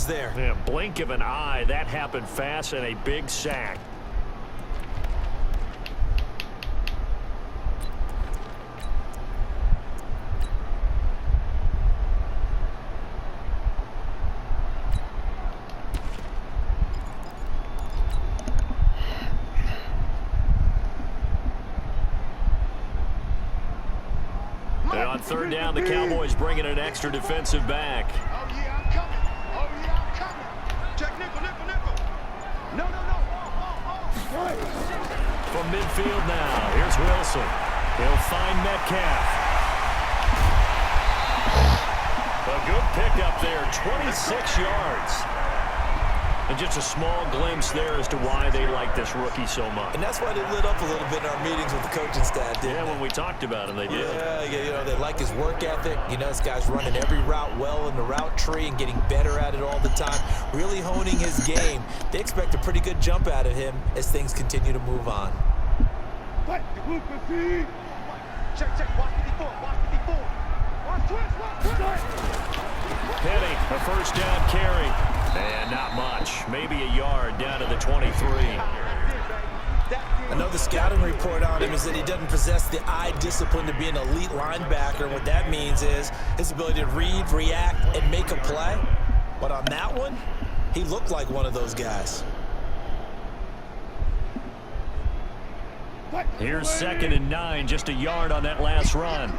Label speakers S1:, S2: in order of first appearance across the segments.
S1: yards there.
S2: Yeah, blink of an eye. That happened fast, and a big sack. And on third down, the Cowboys bring in an extra defensive back.
S3: Oh, yeah, I'm coming. Oh, yeah, I'm coming. Check nickel, nickel, nickel. No.
S2: From midfield now, here's Wilson. He'll find Metcalf. A good pickup there, 26 yards. And just a small glimpse there as to why they like this rookie so much.
S1: And that's why they lit up a little bit in our meetings with the coaching staff, didn't they?
S2: When we talked about him, they did.
S1: Yeah, they like his work ethic. This guy's running every route well in the route tree and getting better at it all the time, really honing his game. They expect a pretty good jump out of him as things continue to move on.
S3: Check. Watch 54. Watch twist.
S2: Penny, a first down carry. And not much. Maybe a yard down to the 23.
S1: Another scouting report on him is that he doesn't possess the eye discipline to be an elite linebacker. What that means is his ability to read, react, and make a play. But on that one, he looked like one of those guys.
S2: Here's 2nd and 9, just a yard on that last run.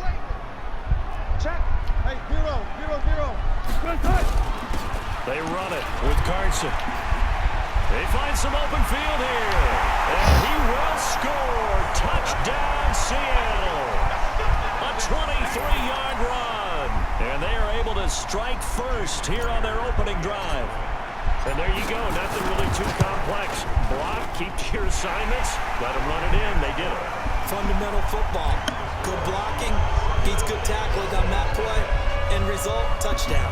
S3: Check. Hey, 0.
S2: They run it with Carson. They find some open field here. And he will score. Touchdown, Seattle. A 23-yard run. And they are able to strike first here on their opening drive. And there you go. Nothing really too complex. Block, keep to your assignments. Let them run it in. They did it.
S1: Fundamental football. Good blocking. Beats good tackling on that play. End result, touchdown.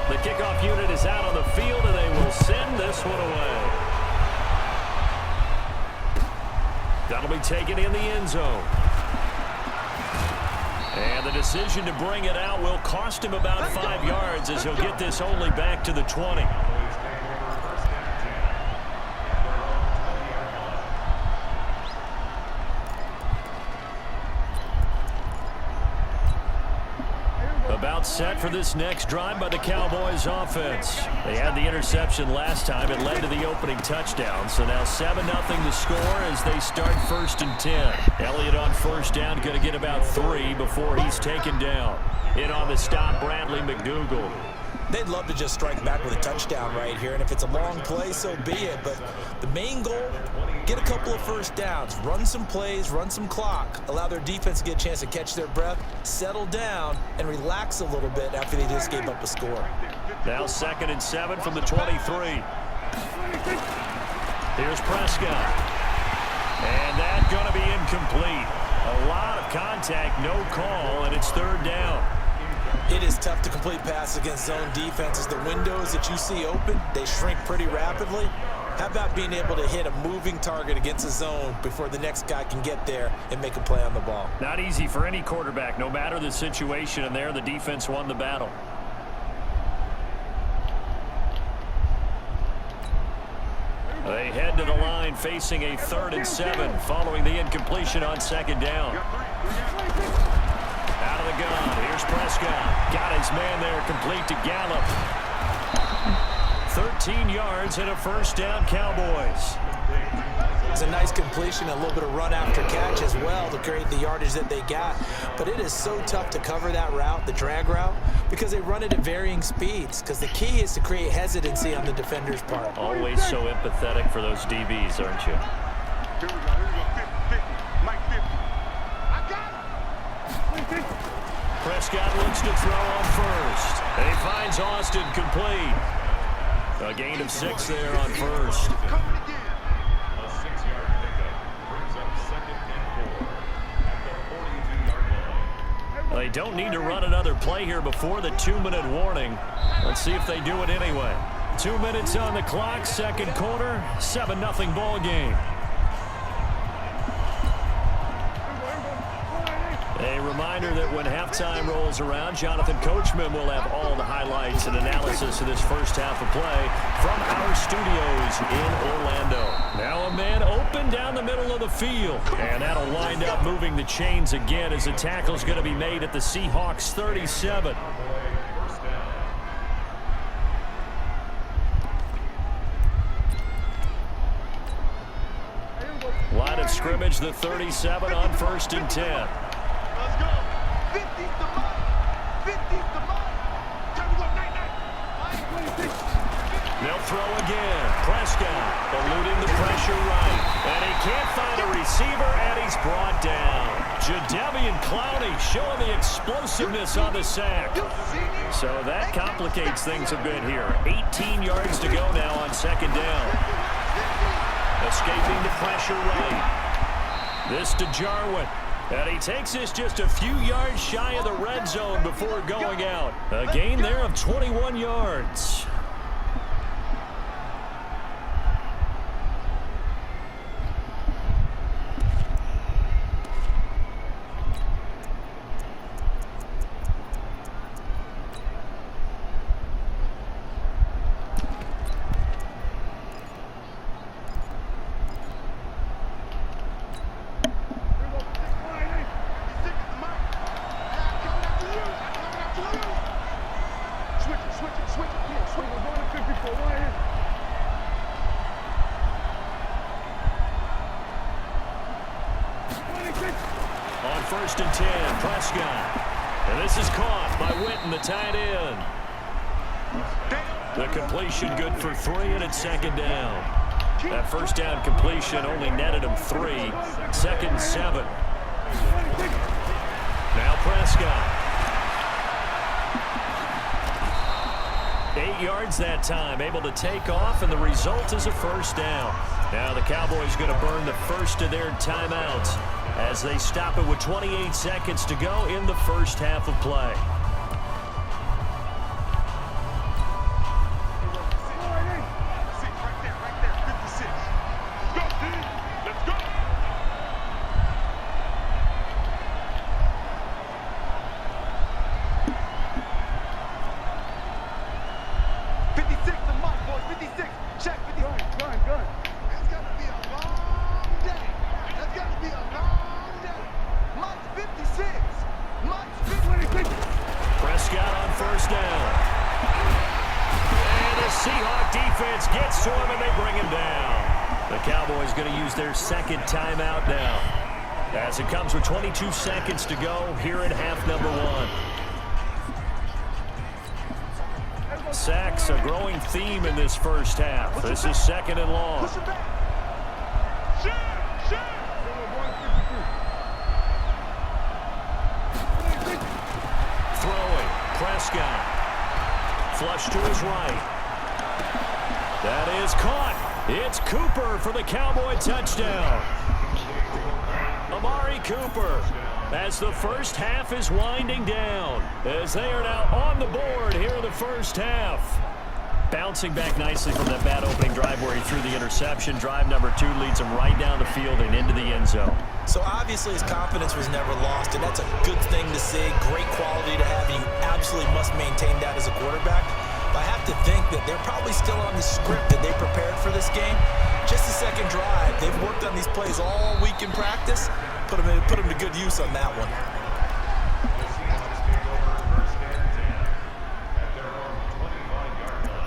S2: The kickoff unit is out on the field, and they will send this one away. That'll be taken in the end zone. And the decision to bring it out will cost him about 5 yards as he'll get this only back to the 20. About set for this next drive by the Cowboys offense. They had the interception last time. It led to the opening touchdown. So now 7-0 the score as they start 1st and 10. Elliott on first down, going to get about 3 before he's taken down. In on the stop, Bradley McDougal.
S1: They'd love to just strike back with a touchdown right here, and if it's a long play, so be it. But the main goal, get a couple of first downs, run some plays, run some clock, allow their defense to get a chance to catch their breath, settle down, and relax a little bit after they just gave up a score.
S2: Now 2nd and 7 from the 23. Here's Prescott. And that's going to be incomplete. A lot of contact, no call, and it's 3rd down.
S1: It is tough to complete passes against zone defenses. The windows that you see open, they shrink pretty rapidly. How about being able to hit a moving target against a zone before the next guy can get there and make a play on the ball?
S2: Not easy for any quarterback, no matter the situation, and there the defense won the battle. They head to the line facing a 3rd and 7 following the incompletion on 2nd down. Out of the gun, here's Prescott. Got his man there, complete to Gallup. 13 yards and a 1st down, Cowboys.
S1: It's a nice completion, a little bit of run after catch as well to create the yardage that they got. But it is so tough to cover that route, the drag route, because they run it at varying speeds. Because the key is to create hesitancy on the defender's part.
S2: Always so empathetic for those DBs, aren't you?
S3: Here we go. 50. Mike 50. I got him.
S2: Prescott looks to throw on first. And he finds Austin complete. A gain of 6 there on first.
S3: Coming again.
S4: A 6-yard pickup brings up 2nd and 4 at the 42-yard line.
S2: They don't need to run another play here before the 2-minute warning. Let's see if they do it anyway. 2 minutes on the clock, 2nd quarter, 7-0 ball game. A reminder that when halftime rolls around, Jonathan Coachman will have all the highlights and analysis of this first half of play from our studios in Orlando. Now a man open down the middle of the field. And that'll wind up moving the chains again as the tackle's going to be made at the Seahawks 37. Line of scrimmage, the 37 on 1st and 10.
S3: Let's go. 50's the mark. 50's the mark. Time to go. Night, night.
S2: They'll throw again. Prescott eluding the pressure right. And he can't find a receiver, and he's brought down. Jadeveon Clowney showing the explosiveness on the sack. So that complicates things a bit here. 18 yards to go now on 2nd down. Escaping the pressure right. This to Jarwin. And he takes this just a few yards shy of the red zone before going out. A gain there of 21 yards. On 1st and 10, Prescott. And this is caught by Witten, the tight end. The completion good for 3, and it's 2nd down. That first down completion only netted him 3. 2nd and 7. Now Prescott. 8 yards that time, able to take off, and the result is a 1st down. Now the Cowboys going to burn the first of their timeouts as they stop it with 28 seconds to go in the first half of play.
S3: Right there, 56. Let's go, dude. Let's go. 56 the mark, boys. 56. Check 56. Good. It's gonna be a long day. It's gonna be a long day. March 56. March 56.
S2: Prescott on 1st down. And the Seahawk defense gets to him, and they bring him down. The Cowboys going to use their 2nd timeout now, as it comes with 22 seconds to go here in half number 1. Sacks, a growing theme in this first half. This is 2nd and long.
S3: Push it back. Shut.
S2: Throwing, Prescott. Flush to his right. That is caught. It's Cooper for the Cowboy touchdown. Amari Cooper, as the first half is winding down, as they are now on the board here in the first half. Bouncing back nicely from that bad opening drive where he threw the interception. Drive number 2 leads him right down the field and into the end zone.
S1: So obviously his confidence was never lost, and that's a good thing to see. Great quality to have. You absolutely must maintain that as a quarterback. But I have to think that they're probably still on the script that they prepared for this game. Just the 2nd drive. They've worked on these plays all week in practice. Put them to good use on that one.
S4: The Seahawks take over 1st and 10 at their own 25-yard line.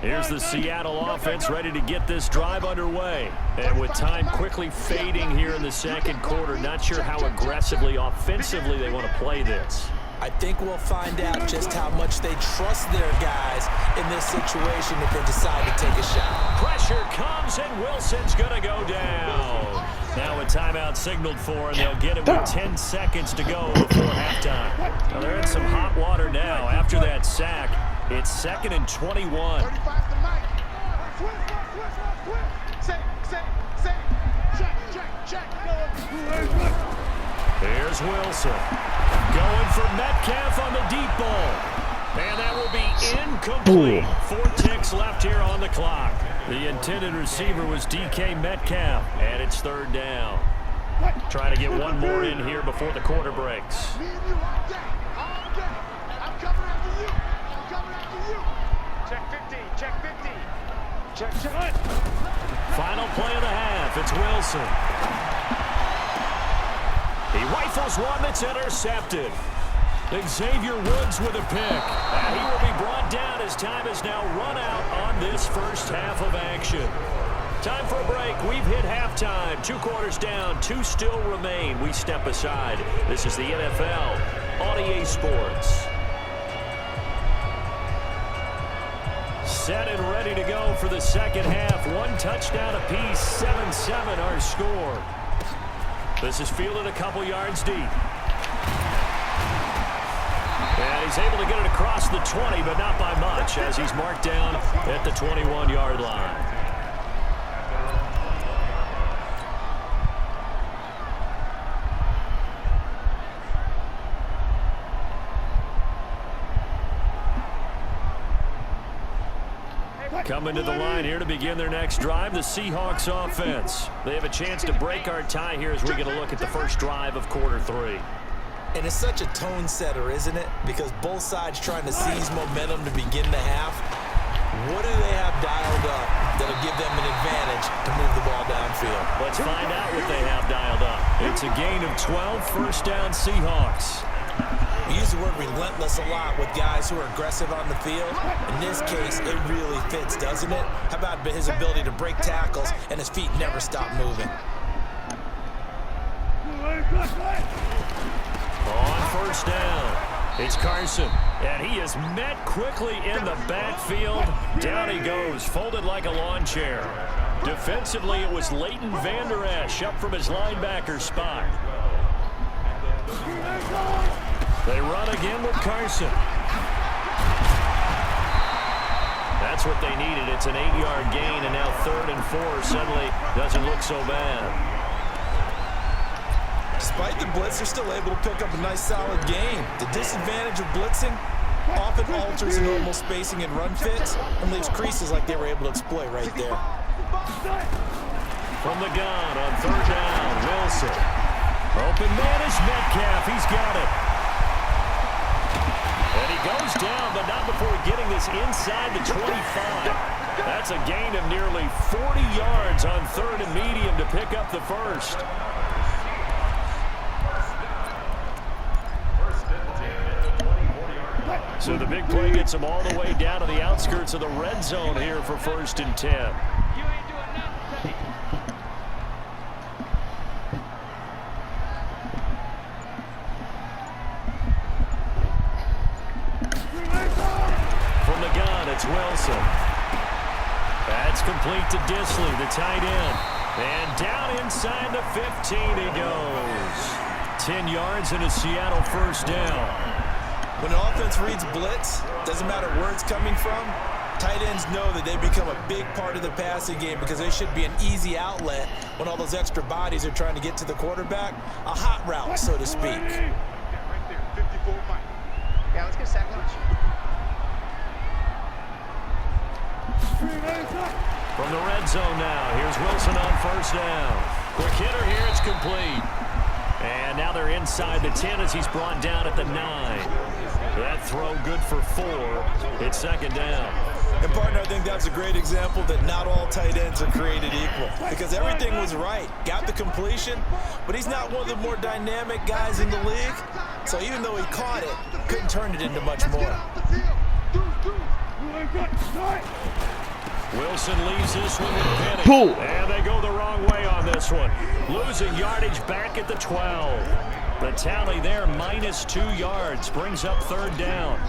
S2: Here's the Seattle offense ready to get this drive underway. And with time quickly fading here in the 2nd quarter, not sure how aggressively, offensively they want to play this.
S1: I think we'll find out just how much they trust their guys in this situation if they decide to take a shot.
S2: Pressure comes, and Wilson's going to go down. Now a timeout signaled for, and they'll get it with 10 seconds to go before halftime. Now they're in some hot water now after that sack. It's 2nd and 21.
S3: 35 to Mike. Switch. Say. Check.
S2: Here's Wilson. Going for Metcalf on the deep ball. And that Complete. 4 ticks left here on the clock. The intended receiver was DK Metcalf, and it's 3rd down. Trying to get one more in here before the quarter breaks.
S3: Me and you all day. All day. I'm coming after you. I'm coming after you. Check 15. Check 15. Check.
S2: Final play of the half. It's Wilson. He rifles one that's intercepted. Xavier Woods with a pick. And he will be brought down as time has now run out on this first half of action. Time for a break. We've hit halftime. 2 quarters down. 2 still remain. We step aside. This is the NFL on EA Sports. Set and ready to go for the second half. 1 touchdown apiece. 7-7 our score. This is fielded a couple yards deep. And he's able to get it across the 20, but not by much, as he's marked down at the 21-yard line. Coming to the line here to begin their next drive, the Seahawks offense. They have a chance to break our tie here as we're going to look at the first drive of quarter 3.
S1: And it's such a tone setter, isn't it? Because both sides trying to seize momentum to begin the half. What do they have dialed up that'll give them an advantage to move the ball downfield?
S2: Let's find out what they have dialed up. It's a gain of 12, 1st down Seahawks.
S1: We use the word relentless a lot with guys who are aggressive on the field. In this case, it really fits, doesn't it? How about his ability to break tackles and his feet never stop moving?
S2: On 1st down, it's Carson, and he is met quickly in the backfield. Down he goes, folded like a lawn chair. Defensively, it was Leighton Vander Esch up from his linebacker spot. They run again with Carson. That's what they needed. It's an 8-yard gain, and now 3rd and 4 suddenly doesn't look so bad.
S1: Despite the blitz, they're still able to pick up a nice, solid gain. The disadvantage of blitzing often alters the normal spacing and run fits and leaves creases like they were able to exploit right there.
S2: From the gun on 3rd down, Wilson. Open man is Metcalf. He's got it. And he goes down, but not before getting this inside the 25. That's a gain of nearly 40 yards on 3rd and medium to pick up the first. So the big play gets him all the way down to the outskirts of the red zone here for 1st and 10. From the gun, it's Wilson. That's complete to Disley, the tight end. And down inside the 15 he goes. 10 yards and a Seattle 1st down.
S1: When an offense reads blitz, doesn't matter where it's coming from, tight ends know that they become a big part of the passing game because they should be an easy outlet when all those extra bodies are trying to get to the quarterback. A hot route, so to speak.
S3: Right there, 54 Mike. Yeah, let's get a sack lunch.
S2: From the red zone now, here's Wilson on 1st down. Quick hitter here, it's complete. And now they're inside the 10 as he's brought down at the 9. That throw good for 4. It's 2nd down.
S1: And partner, I think that's a great example that not all tight ends are created equal because everything was right. Got the completion, but he's not one of the more dynamic guys in the league. So even though he caught it, couldn't turn it into much more.
S2: Wilson leaves this one with Penny. And they go the wrong way on this one. Losing yardage back at the 12. The tally there, -2 yards, brings up 3rd down.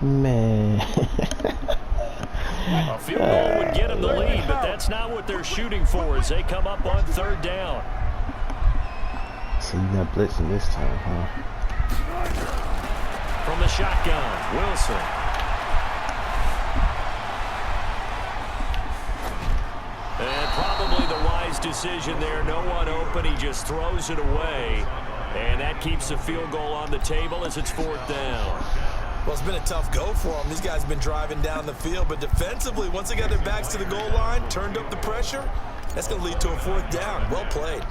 S5: Man.
S2: A field goal would get them the lead, but that's not what they're shooting for as they come up on 3rd down.
S5: So you're not blitzing this time, huh?
S2: From the shotgun, Wilson. And probably the wise decision there. No one open. He just throws it away. And that keeps the field goal on the table as it's 4th down.
S1: Well, it's been a tough go for them. These guys have been driving down the field, but defensively, once they got their backs to the goal line, turned up the pressure, that's going to lead to a 4th down. Well played.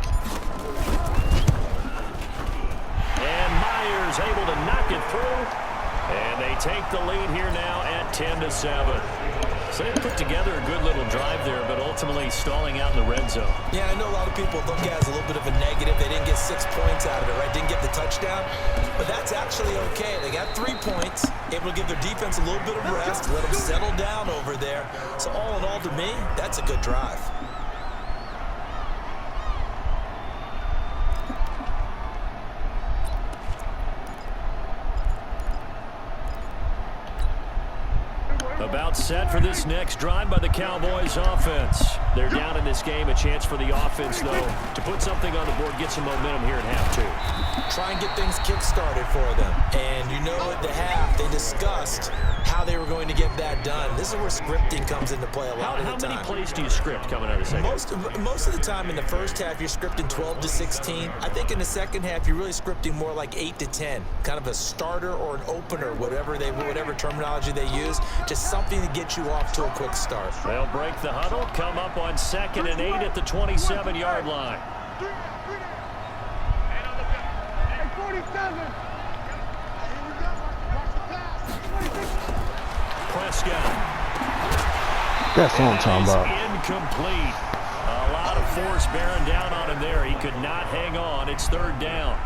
S2: And Myers able to knock it through. And they take the lead here now at 10-7. So they put together a good little drive there, but ultimately stalling out in the red zone.
S1: Yeah, I know a lot of people look at it as a little bit of a negative. They didn't get 6 points out of it, right? Didn't get the touchdown. But that's actually okay. They got 3 points, able to give their defense a little bit of rest, let them settle down over there. So all in all, to me, that's a good drive.
S2: About set for this next drive by the Cowboys offense. They're down in this game. A chance for the offense, though, to put something on the board, get some momentum here at half 2.
S1: Try and get things kick-started for them. And you know at the half, they discussed how they were going to get that done. This is where scripting comes into play a lot of the time.
S2: How many plays do you script coming out of the second?
S1: Most of the time in the first half, you're scripting 12 to 16. I think in the second half, you're really scripting more like 8 to 10. Kind of a starter or an opener, whatever terminology they use. Just something to get you off to a quick start.
S2: They'll break the huddle, come up on 2nd and 8 at the 27-yard line. Prescott.
S5: That's what I'm talking about.
S2: Incomplete. A lot of force bearing down on him there. He could not hang on. It's 3rd down.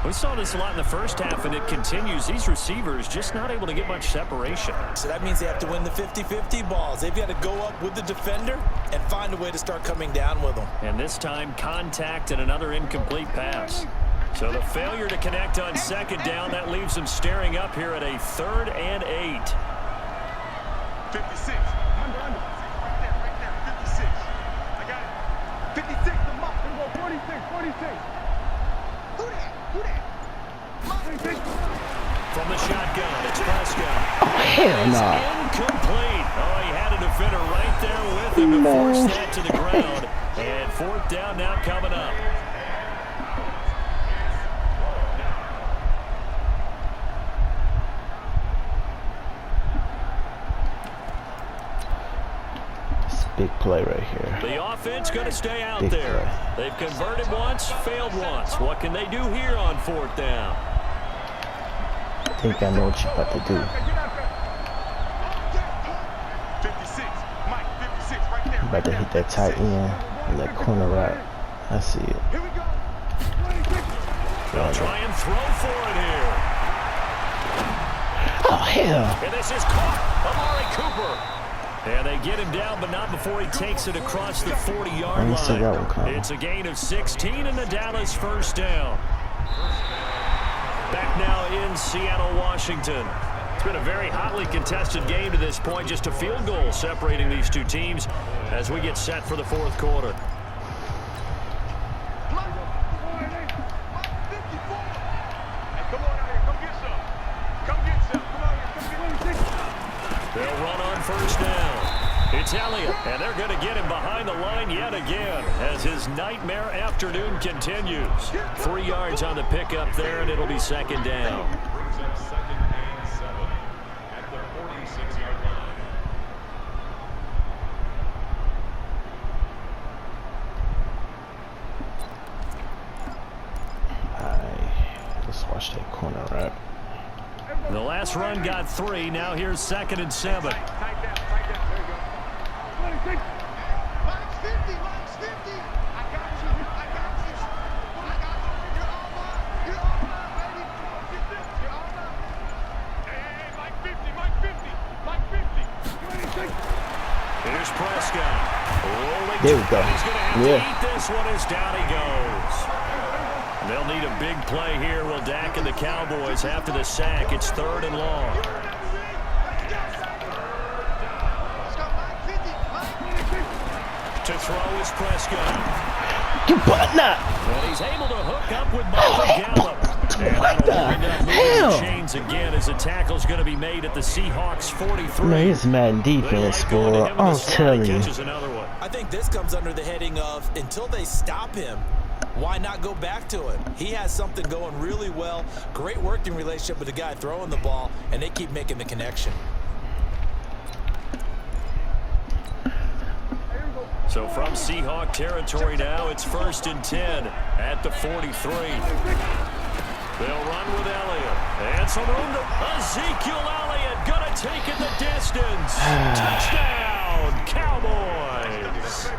S2: We saw this a lot in the first half, and it continues. These receivers just not able to get much separation.
S1: So that means they have to win the 50-50 balls. They've got to go up with the defender and find a way to start coming down with them.
S2: And this time, contact and another incomplete pass. So the failure to connect on 2nd down, that leaves them staring up here at a 3rd and 8.
S3: 56. Right there. 56. I got it. 56 to Mike. We're going to go 46. Who that?
S2: From the shotgun, it's Prescott.
S5: Hell no.
S2: Incomplete. Oh, he had a defender right there with him to force that to the ground. And 4th down now coming up.
S5: Big play right here.
S2: The offense going to stay out
S5: Big
S2: there.
S5: play.
S2: They've converted once, failed once. What can they do here on 4th down?
S5: I think I know what you're about to do.
S3: 56. Mike, 56 right there.
S5: I'm about to hit that tight end and that corner route. I see it.
S3: Here we go.
S2: They'll try and throw for it here.
S5: Oh, hell.
S2: And this is caught. Amari Cooper. And they get him down, but not before he takes it across the 40-yard line. It's a gain of 16 and the Dallas 1st down. Back now in Seattle, Washington. It's been a very hotly contested game to this point. Just a field goal separating these two teams as we get set for the 4th quarter. They'll run on 1st down. It's Elliott, and they're going to get him behind the line yet again as his nightmare afternoon continues. 3 yards on the pickup there, and it'll be 2nd down.
S4: Brings up 2nd and 7 at the 46-yard line.
S5: Alright, let's watch that corner route.
S2: The last run got 3. Now here's 2nd and 7.
S3: Tight down. There you go. 26. Mike's 50. I got you. You're all mine. Baby. You're all mine. Hey, Mike 50. Mike 50. 26.
S2: Here's Prescott. Rolling.
S5: There we go.
S2: He's going to have to eat this one as down he goes. They'll need a big play here. Will Dak and the Cowboys after the sack. It's 3rd and long. To throw is Prescott.
S5: You butt not.
S2: And he's able to hook up with Michael Gallup. And
S5: What the hell?
S2: Chains again as the tackle's going to be made at the Seahawks 43.
S5: Man, it's Madden defense, boy. I'm telling you.
S1: I think this comes under the heading of until they stop him, Why not go back to it? He has something going really well. Great working relationship with the guy throwing the ball, and they keep making the connection.
S2: So from Seahawk territory now, it's 1st and 10 at the 43. They'll run with Elliott. And some room to Ezekiel Elliott. Gonna take it the distance. Touchdown, Cowboys.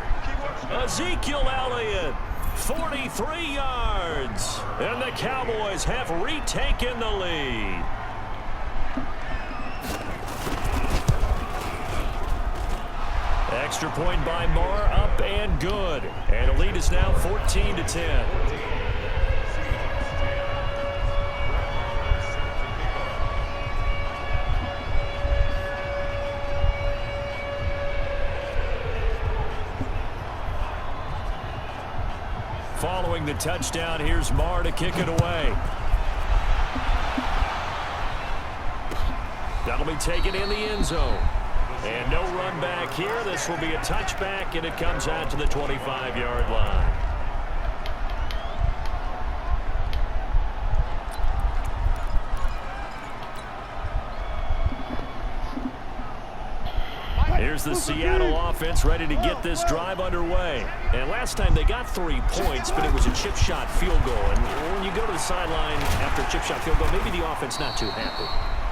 S2: Ezekiel Elliott, 43 yards. And the Cowboys have retaken the lead. Extra point by Marr, up and good. And the lead is now 14-10. Following the touchdown, here's Marr to kick it away. That'll be taken in the end zone. And no run back here. This will be a touchback, and it comes out to the 25-yard line. Here's the Seattle offense ready to get this drive underway. And last time they got 3 points, but it was a chip shot field goal. And when you go to the sideline after a chip shot field goal, maybe the offense not too happy.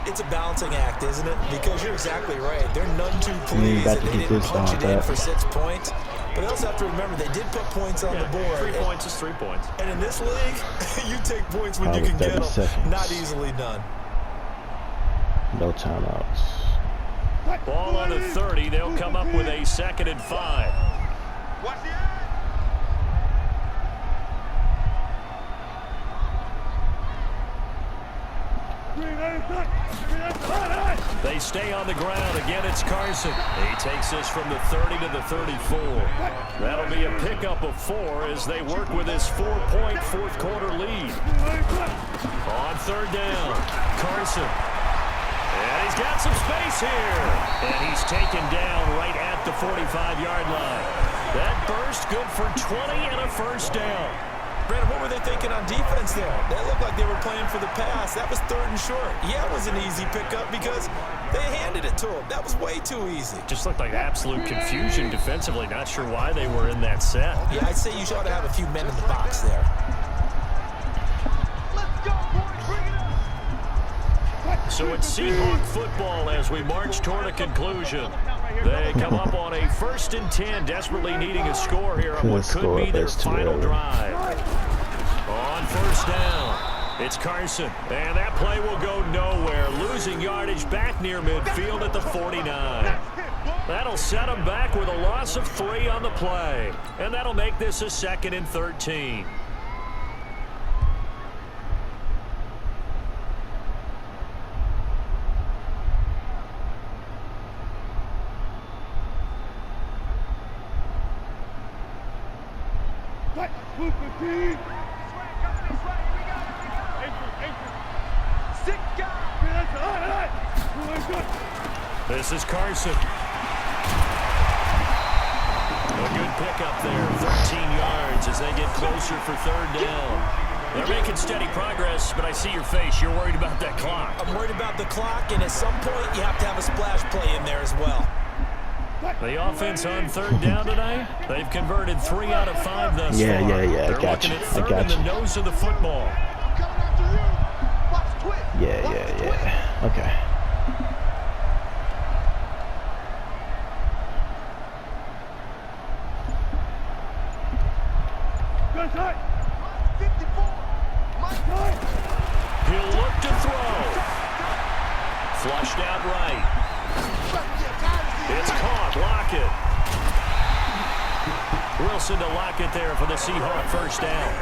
S1: It's a balancing act, isn't it? Because you're exactly right. They're none too pleased that they didn't punch it in for 6 points. But they also have to remember they did put points on the board.
S2: 3 points is 3 points.
S1: And in this league, you take points when you can get them.
S5: Seconds.
S1: Not easily done.
S5: No timeouts.
S2: Ball on the 30. They'll come up with a 2nd and 5.
S3: Watch the
S2: They stay on the ground. Again, it's Carson. He takes this from the 30 to the 34. That'll be a pickup of 4 as they work with his 4-point fourth-quarter lead. On 3rd down, Carson. And he's got some space here. And he's taken down right at the 45-yard line. That burst good for 20 and a 1st down.
S1: Brandon, what were they thinking on defense there? They looked like they were playing for the pass. That was 3rd and short. Yeah, it was an easy pickup because they handed it to him. That was way too easy.
S2: Just looked like absolute confusion defensively. Not sure why they were in that set.
S1: Yeah, I'd say you ought to have a few men in the box there.
S3: Let's go, boys. Bring it up.
S2: So it's Seahawk football as we march toward a conclusion. They come up on a 1st and 10, desperately needing a score here on what could be their final drive. On 1st down, it's Carson, and that play will go nowhere, losing yardage back near midfield at the 49. That'll set them back with a loss of 3 on the play, and that'll make this a 2nd and 13. This is Carson. A good pickup there, 13 yards as they get closer for 3rd down. They're making steady progress, but I see your face. You're worried about that clock.
S1: I'm worried about the clock, and at some point you have to have a splash play in there as well.
S2: The offense on 3rd down tonight, they've converted 3 out of 5 thus far.
S5: Yeah.
S2: They're looking at 3rd in the nose of the football.
S3: Coming after you. Watch the twist.
S5: Yeah. Okay.
S2: He'll look to throw. Flushed out right. It's caught. Lockett. Wilson to Lockett there for the Seahawk 1st down.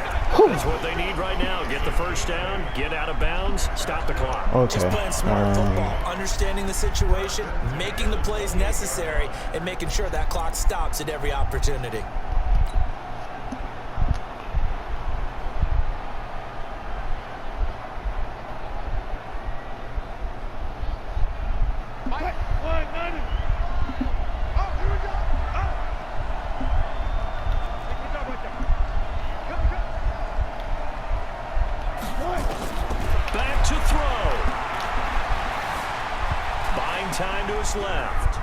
S2: That's what they need right now. Get the 1st down, get out of bounds, stop the clock.
S5: Okay.
S1: Just playing smart football, understanding the situation, making the plays necessary, and making sure that clock stops at every opportunity.
S2: time to his left.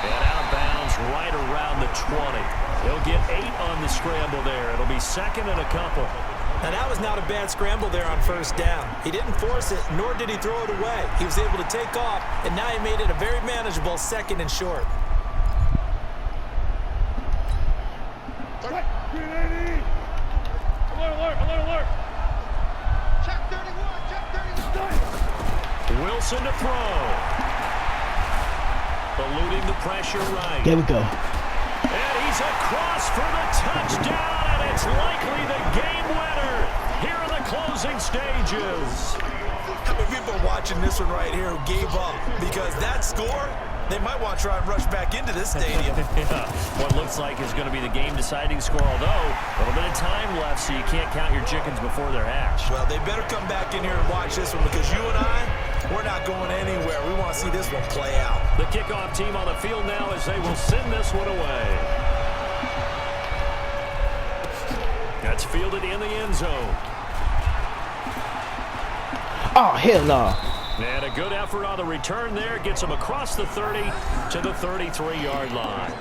S2: And out of bounds right around the 20. He'll get 8 on the scramble there. It'll be second and a couple.
S1: Now, that was not a bad scramble there on first down. He didn't force it, nor did he throw it away. He was able to take off, and now he made it a very manageable second and short.
S3: Alert. Check 31.
S2: Wilson to throw. Eluding the pressure right.
S5: There we go.
S2: And he's across for the touchdown, and it's likely the game winner here in the closing stages.
S1: How many people are watching this one right here who gave up? Because that score, they might want to try and rush back into this stadium.
S2: Yeah, what looks like is going to be the game-deciding score, although a little bit of time left, so you can't count your chickens before they're hatched.
S1: Well, they better come back in here and watch this one, because you and I, we're not going anywhere. We want to see this one play out.
S2: The kickoff team on the field now as they will send this one away. That's fielded in the end zone.
S5: Oh, hell no.
S2: And a good effort on the return there. Gets him across the 30 to the 33-yard line.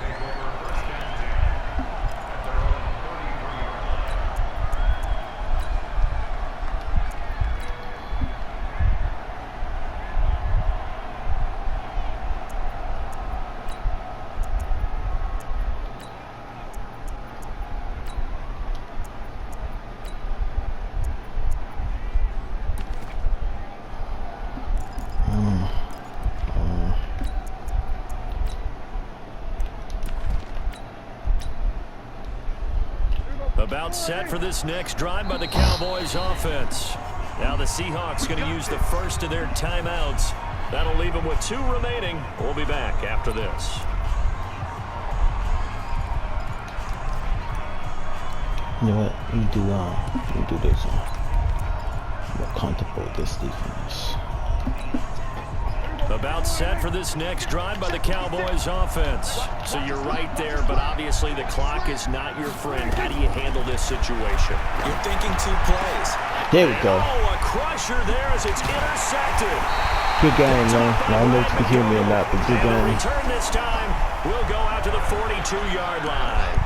S2: About set for this next drive by the Cowboys offense. Now the Seahawks going to use the first of their timeouts. That'll leave them with 2 remaining. We'll be back after this.
S5: You know what? Let me do this. More comfortable with this defense.
S2: About set for this next drive by the Cowboys offense. So you're right there, but obviously the clock is not your friend. How do you handle this situation?
S1: You're thinking 2 plays.
S5: There we go.
S2: Oh, a crusher there as it's intercepted.
S5: Good game, man. I don't know if you can hear me or not, but good
S2: And the
S5: game.
S2: return this time will go out to the 42-yard line.